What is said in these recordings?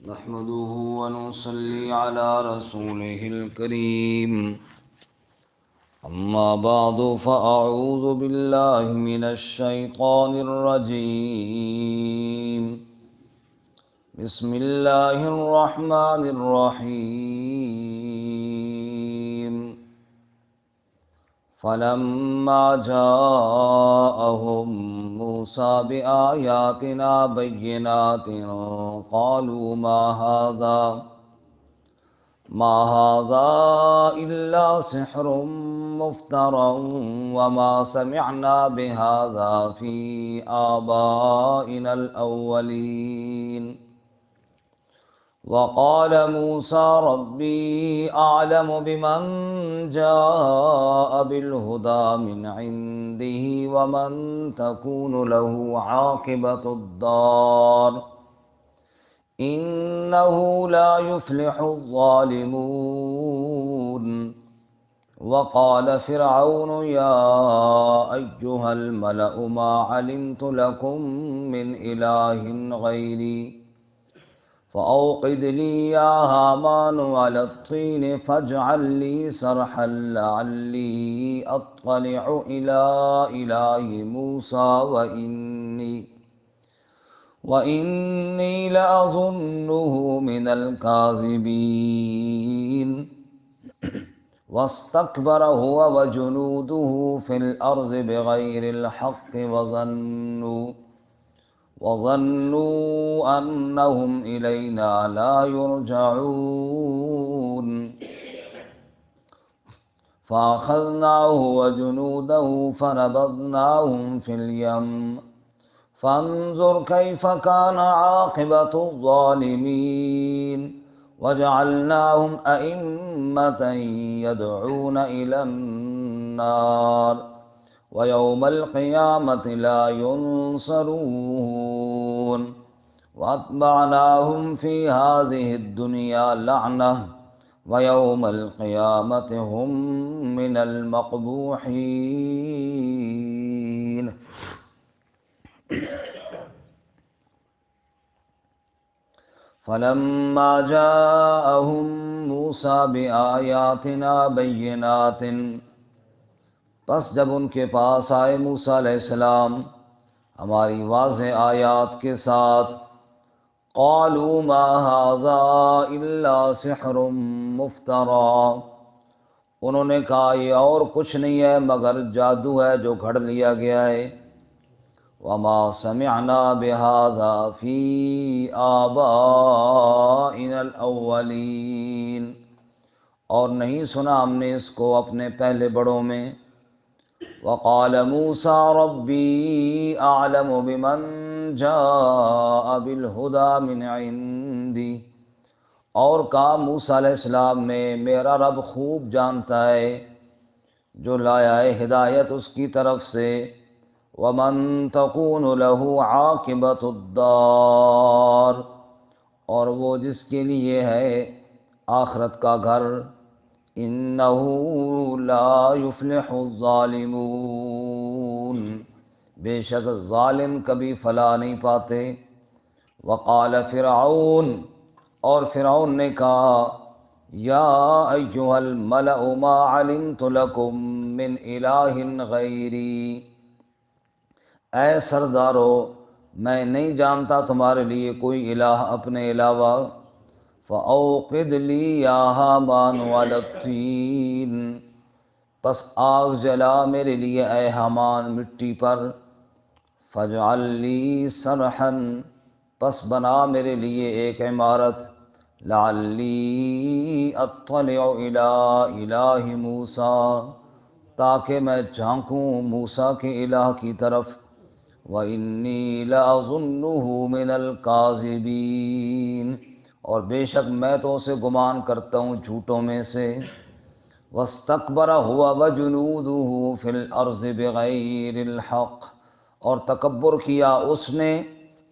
نحمده ونصلي على رسوله الكريم أما بعد فأعوذ بالله من الشيطان الرجيم بسم الله الرحمن الرحيم فلما جاءهم موسى بآياتنا بينات قالوا ما هذا إلا سحر مفترى وما سمعنا بهذا في آبائنا الأولين وقال موسى ربي أعلم بمن جاء بالهدى من عنده ومن تكون له عاقبة الدار إنه لا يفلح الظالمون وقال فرعون يا أيها الملأ ما علمت لكم من إله غيري فأوقد لي يا هامان على الطين فاجعل لي صرحا لعلي أطلع إلى إله موسى وإني لأظنه من الكاذبين واستكبر هو وجنوده في الأرض بغير الحق وظنوا أنهم إلينا لا يرجعون فأخذناه وجنوده فنبذناهم في اليم فانظر كيف كان عاقبة الظالمين وجعلناهم أئمة يدعون إلى النار ويوم القيامة لا ينصرون وأتبعناهم في هذه الدنيا لعنة ويوم القيامة هم من المقبوحين فلما جاءهم موسى بآیاتنا بینات، پس جب ان کے پاس آئے موسیٰ علیہ السلام ہماری واضح آیات کے ساتھ، قالوا ما هذا الا سحر مفترى، انہوں نے کہا یہ اور کچھ نہیں ہے مگر جادو ہے جو گھڑ لیا گیا ہے، وما سمعنا بهذا في آبائنا الاولین، اور نہیں سنا ہم نے اس کو اپنے پہلے بڑوں میں۔ وقال موسى ربي أعلم بمن جاء بالهدى من عندي، اور کہا موسیٰ علیہ السلام نے میرا رب خوب جانتا ہے جو لایا ہے ہدایت اس کی طرف سے، ومن تكون له عاقبۃ الدار، اور وہ جس کے لیے ہے آخرت کا گھر، انہ لا یفلح الظالمون، بے شک ظالم کبھی فلاح نہیں پاتے۔ وقال فرعون، اور فرعون نے کہا یا ایھا الملأ ما علمت لکم من الہ غیری، اے سردارو میں نہیں جانتا تمہارے لیے کوئی الہ اپنے علاوہ، فأوقد لی یا ہامان علی الطین، پس آگ جلا میرے لیے اے حامان مٹی پر، فاجعل لی صرحا، پس بنا میرے لیے ایک عمارت، لعلی اطلع الی الہ موسیٰ، تاکہ میں جھانکوں موسیٰ کے الہ کی طرف، وإنی لأظنہ من الکاذبین، اور بے شک میں تو اسے گمان کرتا ہوں جھوٹوں میں سے۔ واستکبر هو وجنودہ فی الارض بغیر الحق، اور تکبر کیا اس نے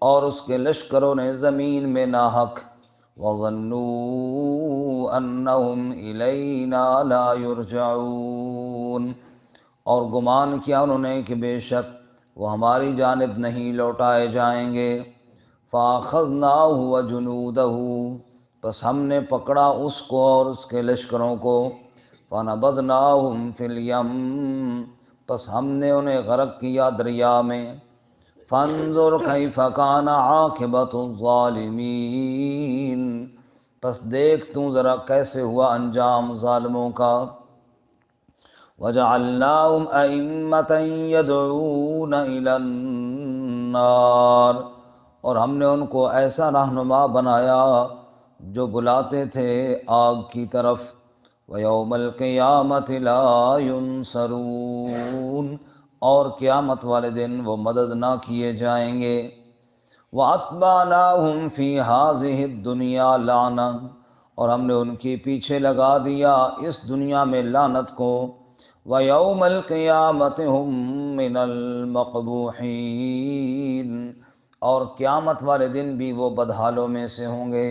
اور اس کے لشکروں نے زمین میں ناحق، وظنوا انہم الینا لا یرجعون، اور گمان کیا انہوں نے کہ بے شک وہ ہماری جانب نہیں لوٹائے جائیں گے۔ فَأَخَذْنَاهُ وَجُنُودَهُ، پس ہم نے پکڑا اس کو اور اس کے لشکروں کو، فَنَبَذْنَاهُمْ فِي الْيَمِّ، پس ہم نے انہیں غرق کیا دریا میں، فَانظُرْ كَيْفَ كَانَ عَاقِبَةُ الظَّالِمِينَ، پس دیکھ تو ذرا کیسے ہوا انجام ظالموں کا، وَجَعَلْنَاهُمْ أَئِمَّةً يَدْعُونَ إِلَى النَّارِ، اور ہم نے ان کو ایسا رہنما بنایا جو بلاتے تھے آگ کی طرف، وَيَوْمَ الْقِيَامَةِ لَا يُنصَرُونَ، اور قیامت والے دن وہ مدد نہ کیے جائیں گے، وَأَتْبَعْنَاهُمْ فِي هَذِهِ الدُّنْيَا لَعْنَةً، اور ہم نے ان کے پیچھے لگا دیا اس دنیا میں لعنت کو، وَيَوْمَ الْقِيَامَةِ هُمْ مِنَ الْمَقْبُوحِينَ، اور قیامت والے دن بھی وہ بدحالوں میں سے ہوں گے۔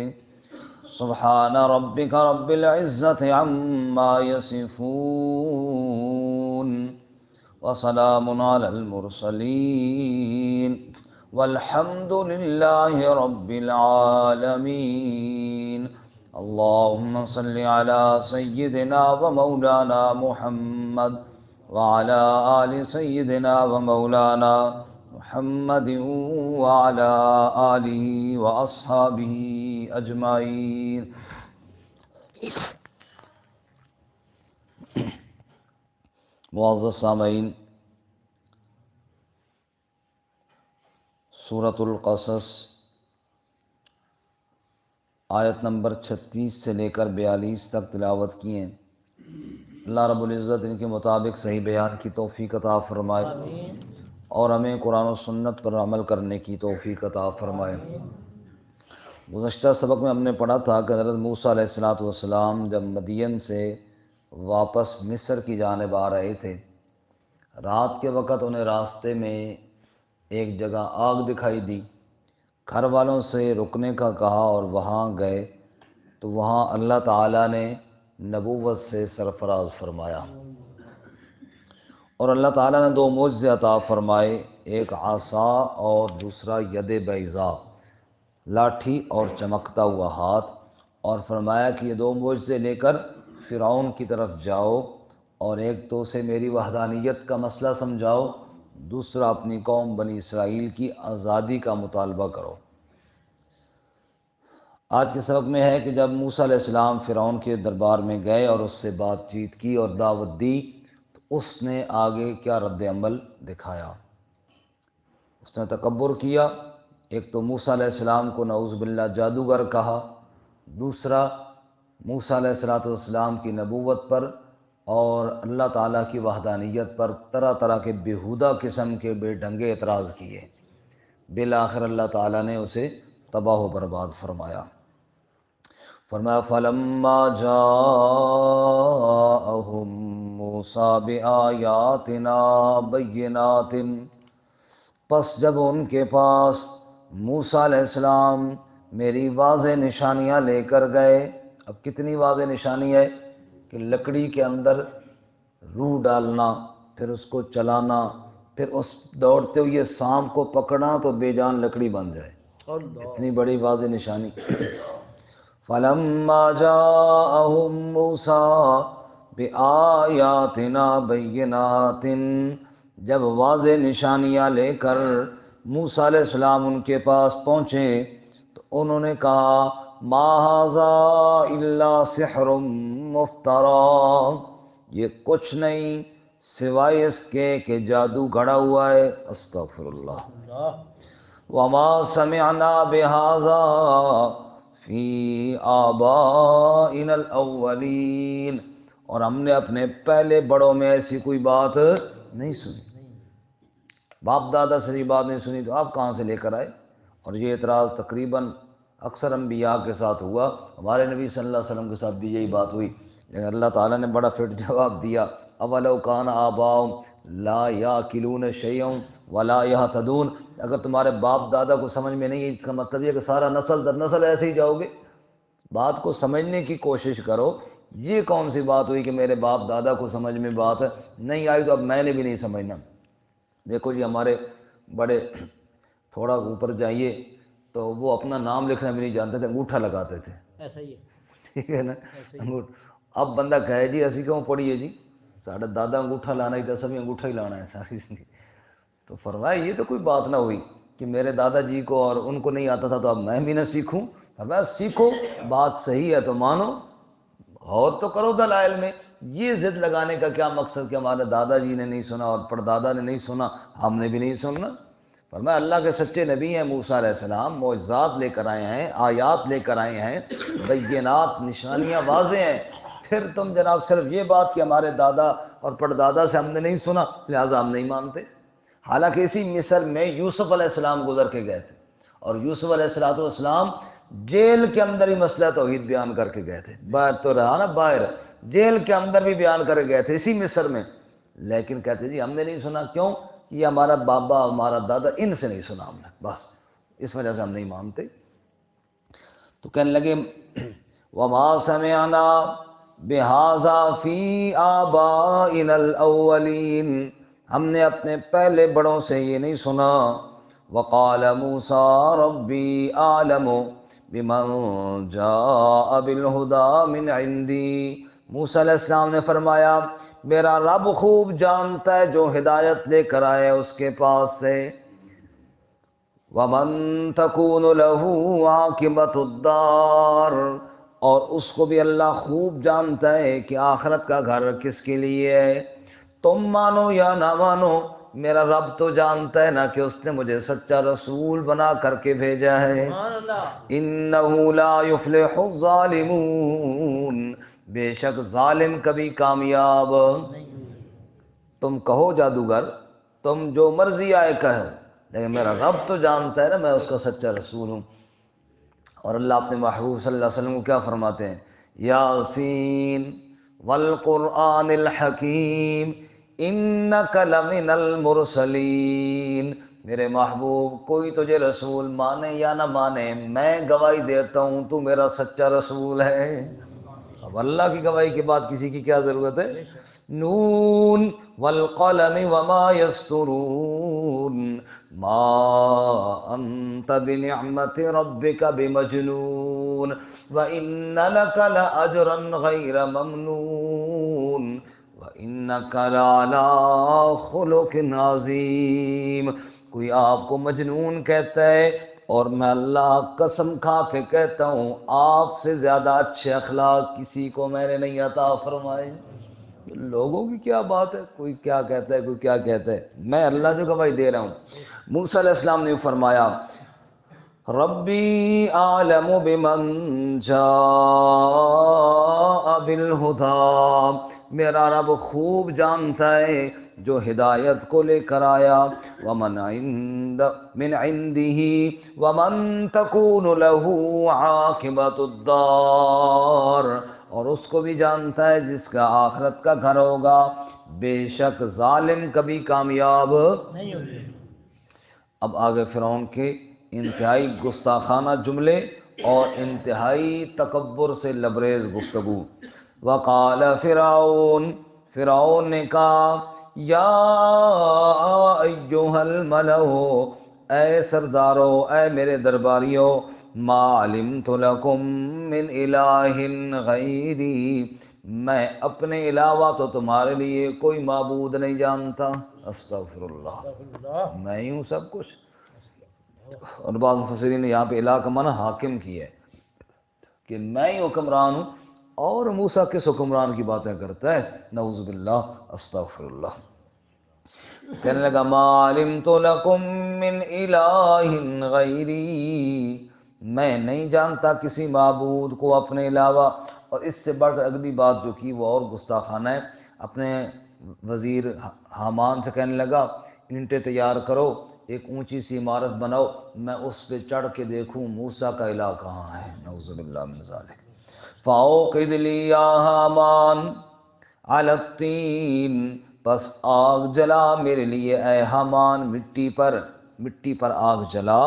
سبحان ربک رب العزت عما یصفون، وسلام علی المرسلین، والحمد للہ رب العالمین۔ اللہم صل علی سیدنا و مولانا محمد وعلی آل سیدنا و مولانا محمد وعلی آلہ واصحابہ اجمعین۔ معزز سامعین، سورۃ القصص آیت نمبر 36 سے لے کر 42 تک تلاوت کی ہیں۔ اللہ رب العزت ان کے مطابق صحیح بیان کی توفیق عطا فرمائے، اور ہمیں قرآن و سنت پر عمل کرنے کی توفیق عطا فرمائے۔ گزشتہ سبق میں ہم نے پڑھا تھا کہ حضرت موسیٰ علیہ السلام جب مدین سے واپس مصر کی جانب آ رہے تھے، رات کے وقت انہیں راستے میں ایک جگہ آگ دکھائی دی، گھر والوں سے رکنے کا کہا اور وہاں گئے تو وہاں اللہ تعالیٰ نے نبوت سے سرفراز فرمایا، اور اللہ تعالیٰ نے 2 معجزے عطا فرمائے، ایک عصا اور دوسرا ید بیضاء، لاٹھی اور چمکتا ہوا ہاتھ، اور فرمایا کہ یہ 2 معجزے لے کر فرعون کی طرف جاؤ، اور ایک تو اسے میری وحدانیت کا مسئلہ سمجھاؤ، دوسرا اپنی قوم بنی اسرائیل کی آزادی کا مطالبہ کرو۔ آج کے سبق میں ہے کہ جب موسیٰ علیہ السلام فرعون کے دربار میں گئے اور اس سے بات چیت کی اور دعوت دی تو اس نے آگے کیا رد عمل دکھایا۔ اس نے تکبر کیا، ایک تو موسیٰ علیہ السلام کو نعوذ باللہ جادوگر کہا، دوسرا موسیٰ علیہ السلام کی نبوت پر اور اللہ تعالیٰ کی وحدانیت پر طرح طرح کے بیہودہ قسم کے بے ڈھنگے اعتراض کیے، بالآخر اللہ تعالیٰ نے اسے تباہ و برباد فرمایا۔ فرمایا فَلَمَّا جَاءَهُم مُوسَىٰ بِآيَاتِنَا بَيِّنَاتٍ، پس جب ان کے پاس موسیٰ علیہ السلام میری واضح نشانیاں لے کر گئے۔ اب کتنی واضح نشانی ہے کہ لکڑی کے اندر روح ڈالنا، پھر اس کو چلانا، پھر اس دوڑتے ہوئے سانپ کو پکڑنا تو بے جان لکڑی بن جائے، اتنی بڑی واضح نشانی۔ فَلَمَّا جَاءَهُم مُوسَىٰ بِآيَاتِنَا بَيِّنَاتٍ، جب واضح نشانیاں لے کر موسیٰ علیہ السلام ان کے پاس پہنچے تو انہوں نے کہا مَا هَٰذَا إِلَّا سِحْرٌ مُفْتَرًى، یہ کچھ نہیں سوائے اس کے کہ جادو گھڑا ہوا ہے، استغفر اللہ، وَمَا سَمِعْنَا بِهَٰذَا فِي آبَائِنَا الْأَوَّلِينَ، اور ہم نے اپنے پہلے بڑوں میں ایسی کوئی بات نہیں سنی، باپ دادا سے یہ بات نہیں سنی تو آپ کہاں سے لے کر آئے۔ اور یہ اعتراض تقریباً اکثر انبیاء کے ساتھ ہوا، ہمارے نبی صلی اللہ علیہ وسلم کے ساتھ بھی یہی بات ہوئی، لیکن اللہ تعالیٰ نے بڑا فٹ جواب دیا، اَوَلَوْ كَانَ آبَاؤُهُمْ لَا يَعْقِلُونَ شَيْئًا وَلَا يَهْتَدُونَ، اگر تمہارے باپ دادا کو سمجھ میں نہیں ہے، اس کا مطلب یہ کہ سارا نسل در نسل ایسے ہی جاؤ گے۔ بات کو سمجھنے کی کوشش کرو، یہ کون سی بات ہوئی کہ میرے باپ دادا کو سمجھ میں بات نہیں آئی تو اب میں نے بھی نہیں سمجھنا۔ دیکھو جی ہمارے بڑے، تھوڑا اوپر جائیے تو وہ اپنا نام لکھنا بھی نہیں جانتے تھے، انگوٹھا لگاتے تھے، ایسا ہی ہے، ٹھیک ہے نا، ایسا ہی انگوٹھا۔ اب بندہ کہے جی اسی کیوں پڑھیے جی، ساڑھا دادا انگوٹھا لانا ہی تھا، سبھی انگوٹھا ہی لانا ہے ساری زندگی۔ تو فرمایا یہ تو کوئی بات نہ ہوئی کہ میرے دادا جی کو اور ان کو نہیں آتا تھا تو اب میں بھی نہ سیکھوں۔ فرمایا سیکھو، بات صحیح ہے تو مانو، اور تو کرو دلائل میں۔ یہ ضد لگانے کا کیا مقصد کہ ہمارے دادا جی نے نہیں سنا اور پردادا نے نہیں سنا، ہم نے بھی نہیں سننا۔ فرمایا اللہ کے سچے نبی ہیں موسیٰ علیہ السلام، معجزات لے کر آئے ہیں، آیات لے کر آئے ہیں، بینات، نشانیاں واضح ہیں۔ پھر تم جناب صرف یہ بات کہ ہمارے دادا اور پردادا سے ہم نے نہیں سنا لہٰذا ہم نہیں مانتے۔ حالانکہ اسی مصر میں یوسف علیہ السلام گزر کے گئے تھے، اور یوسف علیہ السلام جیل کے اندر ہی مسئلہ توحید بیان کر کے گئے تھے، باہر تو رہا نا، باہر جیل کے اندر بھی بیان کر کے گئے تھے اسی مصر میں، لیکن کہتے جی ہم نے نہیں سنا، کیوں؟ یہ ہمارا بابا ہمارا دادا ان سے نہیں سنا ہم نے، بس اس وجہ سے ہم نہیں مانتے۔ تو کہنے لگے وما سمعنا بہذا فی آبائنا الاولین، ہم نے اپنے پہلے بڑوں سے یہ نہیں سنا۔ وقال موسیٰ ربی اعلم بمن جاء بالہدی من عندی، موسیٰ علیہ السلام نے فرمایا میرا رب خوب جانتا ہے جو ہدایت لے کر آئے اس کے پاس سے۔ وَمَن تَكُونُ لَهُ عَاقِبَةُ الدَّارِ، اور اس کو بھی اللہ خوب جانتا ہے کہ آخرت کا گھر کس کے لیے ہے۔ تم مانو یا نہ مانو، میرا رب تو جانتا ہے نا کہ اس نے مجھے سچا رسول بنا کر کے بھیجا ہے۔ اِنَّهُ لَا يُفْلِحُ الظَّالِمُونَ، بے شک ظالم کبھی کامیاب۔ تم کہو جادوگر، تم جو مرضی آئے کہو، لیکن میرا رب تو جانتا ہے نا میں اس کا سچا رسول ہوں۔ اور اللہ اپنے محبوب صلی اللہ علیہ وسلم کو کیا فرماتے ہیں؟ یاسین والقرآن الحکیم انک لمن المرسلین، میرے محبوب کوئی تجھے رسول مانے یا نہ مانے میں گواہی دیتا ہوں تو میرا سچا رسول ہے۔ اب اللہ کی گواہی کے بعد کسی کی کیا ضرورت ہے؟ نون والقلم وما یسطرون ما انت بنعمت ربک بمجنون وان لک لاجرا غیر ممنون وانک لعلی خلق عظیم۔ کوئی آپ کو مجنون کہتا ہے اور میں اللہ قسم کھا کے کہتا ہوں آپ سے زیادہ اچھے اخلاق کسی کو میں نے نہیں عطا فرمائے۔ لوگوں کی کیا بات ہے، کوئی کیا کہتا ہے کوئی کیا کہتا ہے، میں اللہ جو گواہی دے رہا ہوں۔ موسیٰ علیہ السلام نے فرمایا ربی اعلم بمن جاء بالہدی، میرا رب خوب جانتا ہے جو ہدایت کو لے کر آیا۔ ومن من عنده ومن تکون له عاقبۃ الدار، اور اس کو بھی جانتا ہے جس کا آخرت کا گھر ہوگا، بے شک ظالم کبھی کامیاب نہیں ہوگی۔ اب آگے فرعون کے انتہائی گستاخانہ جملے اور انتہائی تکبر سے لبریز گفتگو۔ وقال فرعون، فرعون نے کہا یا ایھا الملأ، اے سردارو، اے میرے درباریو، ما علمت لکم من الہ غیری، میں اپنے علاوہ تو تمہارے لیے کوئی معبود نہیں جانتا۔ استغفر اللہ، میں ہی ہوں سب کچھ۔ اور بعض مفسرین نے یہاں پہ الہ کا معنی حاکم کی ہے کہ میں ہی حکمران ہوں، اور موسیٰ کس حکمران کی باتیں کرتا ہے، نعوذ باللہ، استغفر اللہ۔ کہنے لگا ما علمت لکم من الہ غیری، میں نہیں جانتا کسی معبود کو اپنے علاوہ۔ اور اس سے بڑھ کر اگلی بات جو کی وہ اور گستاخانہ ہے، اپنے وزیر حامان سے کہنے لگا اینٹیں تیار کرو، ایک اونچی سی عمارت بناؤ، میں اس پہ چڑھ کے دیکھوں موسیٰ کا الہ کہاں ہے، نعوذ باللہ من ذالک۔ فاوقد لی یا حامان علی الطین، پس آگ جلا میرے لیے اے حامان مٹی پر آگ جلا،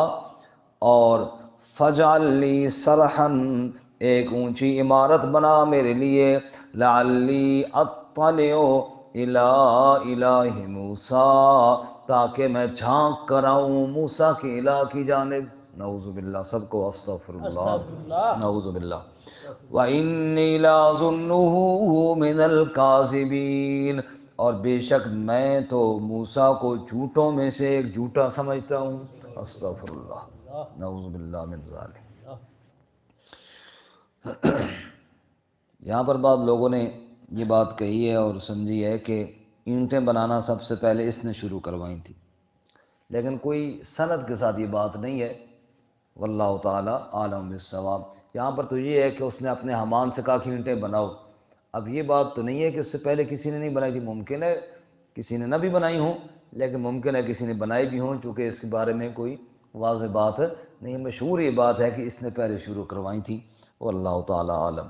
اور فجعل لی صرحا، ایک اونچی عمارت بنا میرے لیے، لعلی اطلع الی الہ موسیٰ، تاکہ میں جھانک کر آؤں موسیٰ کے الہ کی جانب۔ نعوذ باللہ، سب کو استغفر اللہ، نعوذ باللہ۔ وَإِنِّي لَأَظُنُّهُ مِنَ الْكَاذِبِينَ، اور بے شک میں تو موسیٰ کو جھوٹوں میں سے ایک جھوٹا سمجھتا ہوں، استغفر اللہ، نعوذ باللہ من ذالک۔ یہاں پر بعض لوگوں نے یہ بات کہی ہے اور سمجھی ہے کہ اینٹیں بنانا سب سے پہلے اس نے شروع کروائی تھی، لیکن کوئی سند کے ساتھ یہ بات نہیں ہے، واللہ تعالی عالم بالصواب۔ یہاں پر تو یہ ہے کہ اس نے اپنے حمان سے کہا کہ اینٹیں بناؤ، اب یہ بات تو نہیں ہے کہ اس سے پہلے کسی نے نہیں بنائی تھی، ممکن ہے کسی نے نہ بھی بنائی ہوں، لیکن ممکن ہے کسی نے بنائی بھی ہوں، چونکہ اس کے بارے میں کوئی واضح بات نہیں، مشہور یہ بات ہے کہ اس نے پہلے شروع کروائی تھی، واللہ تعالی عالم۔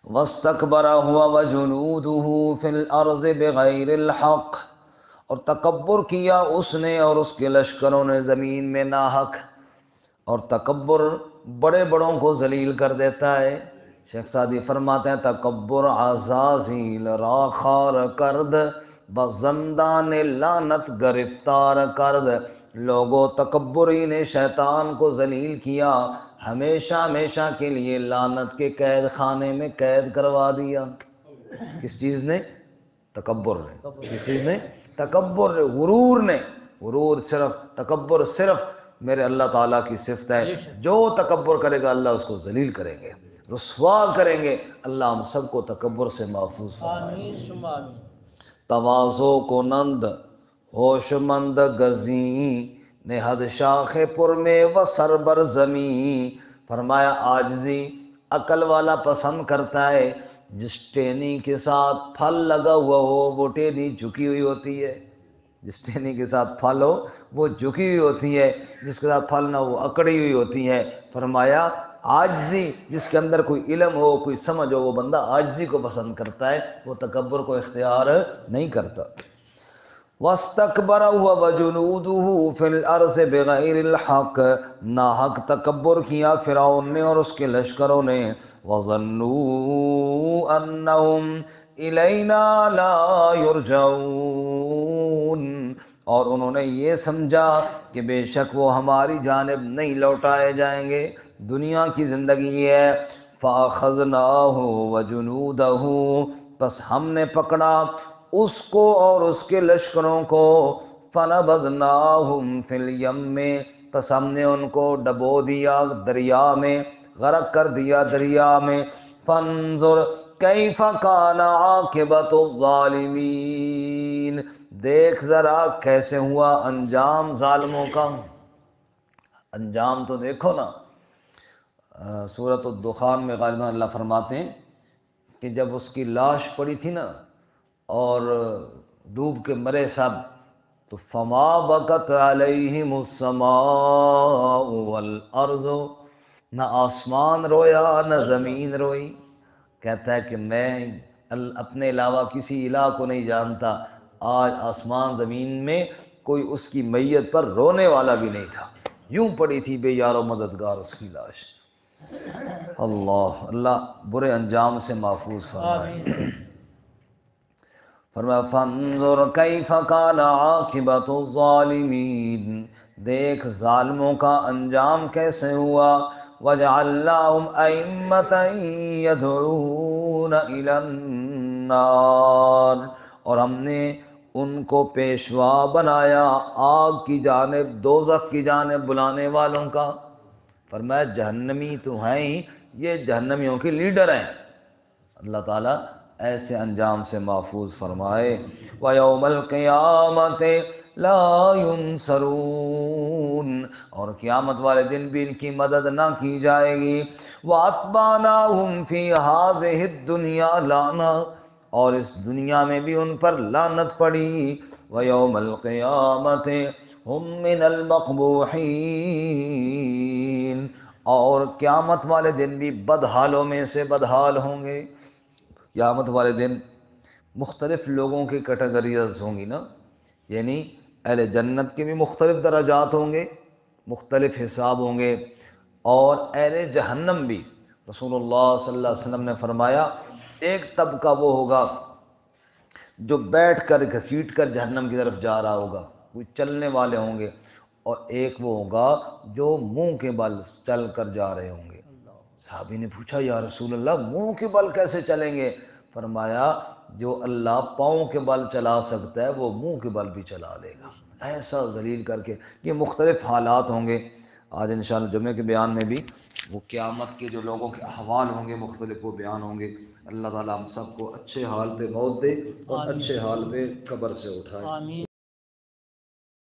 وَاسْتَكْبَرَ هُوَ وَجُنُودُهُ فِي الْأَرْضِ بِغَيْرِ الْحَقِّ، اور تکبر کیا اس نے اور اس کے لشکروں نے زمین میں ناحق، اور تکبر بڑے بڑوں کو ذلیل کر دیتا ہے۔ شیخ سعدی فرماتے ہیں تکبر عزازیل را خار کرد، بزندان لعنت گرفتار کرد، لوگوں تکبری نے شیطان کو ذلیل کیا، ہمیشہ ہمیشہ کے لیے لعنت کے قید خانے میں قید کروا دیا۔ کس چیز نے؟ تکبر نے۔ کس چیز نے؟ تکبر نے، غرور نے۔ غرور صرف، تکبر صرف میرے اللہ تعالیٰ کی صفت ہے، جو تکبر کرے گا اللہ اس کو ذلیل کریں گے، رسوا کریں گے۔ اللہ ہم سب کو تکبر سے محفوظ فرمائے۔ تواضع کو نند ہوش مند گزیں، نہد شاخ پر میں و سر بر زمیں، فرمایا عاجزی عقل والا پسند کرتا ہے، جس ٹہنی کے ساتھ پھل لگا ہوا ہو وہ ٹہنی جھکی ہوئی ہوتی ہے، جس ٹہنی کے ساتھ پھل ہو وہ جھکی ہوئی ہوتی ہے، جس کے ساتھ پھل نہ وہ اکڑی ہوئی ہوتی ہے۔ فرمایا عاجزی، جس کے اندر کوئی علم ہو کوئی سمجھ ہو وہ بندہ عاجزی کو پسند کرتا ہے، وہ تکبر کو اختیار نہیں کرتا۔ وَاسْتَكْبَرَ هُوَ وَجُنُودُهُ فِي الْأَرْضِ بِغَيْرِ الْحَقِّ، ناحق تکبر کیا فرعون نے اور اس کے لشکروں نے۔ وَظَنُّوا أَنَّهُمْ إِلَيْنَا لَا يُرْجَعُونَ، اور انہوں نے یہ سمجھا کہ بے شک وہ ہماری جانب نہیں لوٹائے جائیں گے، دنیا کی زندگی ہے۔ فَأَخَذْنَاهُ وَجُنُودَهُ، بس ہم نے پکڑا اس کو اور اس کے لشکروں کو۔ فَنَبَذْنَاهُمْ فِي الْيَمِّ، پس ہم نے ان کو ڈبو دیا دریا میں، غرق کر دیا دریا میں۔ فَانظُرْ كَيْفَ كَانَ عَاقِبَةُ الظَّالِمِينَ، دیکھ ذرا کیسے ہوا انجام ظالموں کا۔ انجام تو دیکھو نا، سورۃ الدخان میں غالباً اللہ فرماتے ہیں کہ جب اس کی لاش پڑی تھی نا اور ڈوب کے مرے سب، تو فما بکت علیہم السماء والارض، نہ آسمان رویا نہ زمین روئی۔ کہتا ہے کہ میں اپنے علاوہ کسی الہ کو نہیں جانتا، آج آسمان زمین میں کوئی اس کی میت پر رونے والا بھی نہیں تھا، یوں پڑی تھی بے یار و مددگار اس کی لاش۔ اللہ اللہ برے انجام سے محفوظ فرمائے۔ فرمایا فانظر کیف کان عاقبۃ الظالمین، دیکھ ظالموں کا انجام کیسے ہوا۔ وجعلناہم ائمۃ یدعون الی النار، اور ہم نے ان کو پیشوا بنایا آگ کی جانب، دوزخ کی جانب بلانے والوں کا۔ فرمایا جہنمی تو ہیں ہی، یہ جہنمیوں کے لیڈر ہیں۔ اللہ تعالیٰ ایسے انجام سے محفوظ فرمائے۔ وَيَوْمَ الْقِيَامَةِ لَا يُنصَرُونَ، اور قیامت والے دن بھی ان کی مدد نہ کی جائے گی۔ وَأَتْبَعْنَاهُمْ فِي هَٰذِهِ الدُّنْيَا لَعْنَةً، اور اس دنیا میں بھی ان پر لعنت پڑی۔ وَيَوْمَ الْقِيَامَةِ هُمْ مِنَ الْمَقْبُوحِينَ، اور قیامت والے دن بھی بدحالوں میں سے بدحال ہوں گے۔ قیامت والے دن مختلف لوگوں کی کیٹیگریز ہوں گی نا، یعنی اہل جنت کے بھی مختلف درجات ہوں گے، مختلف حساب ہوں گے، اور اہل جہنم بھی۔ رسول اللہ صلی اللہ علیہ وسلم نے فرمایا ایک طبقہ وہ ہوگا جو بیٹھ کر گھسیٹ کر جہنم کی طرف جا رہا ہوگا، کوئی چلنے والے ہوں گے، اور ایک وہ ہوگا جو منہ کے بل چل کر جا رہے ہوں گے۔ صحابی نے پوچھا یا رسول اللہ منہ کے بل کیسے چلیں گے؟ فرمایا جو اللہ پاؤں کے بل چلا سکتا ہے وہ منہ کے بل بھی چلا لے گا، ایسا ذلیل کر کے۔ یہ مختلف حالات ہوں گے، آج انشاءاللہ جمعے کے بیان میں بھی وہ قیامت کے جو لوگوں کے احوال ہوں گے مختلف وہ بیان ہوں گے۔ اللہ تعالیٰ ہم سب کو اچھے حال پہ موت دے اور اچھے حال پہ قبر سے اٹھائے۔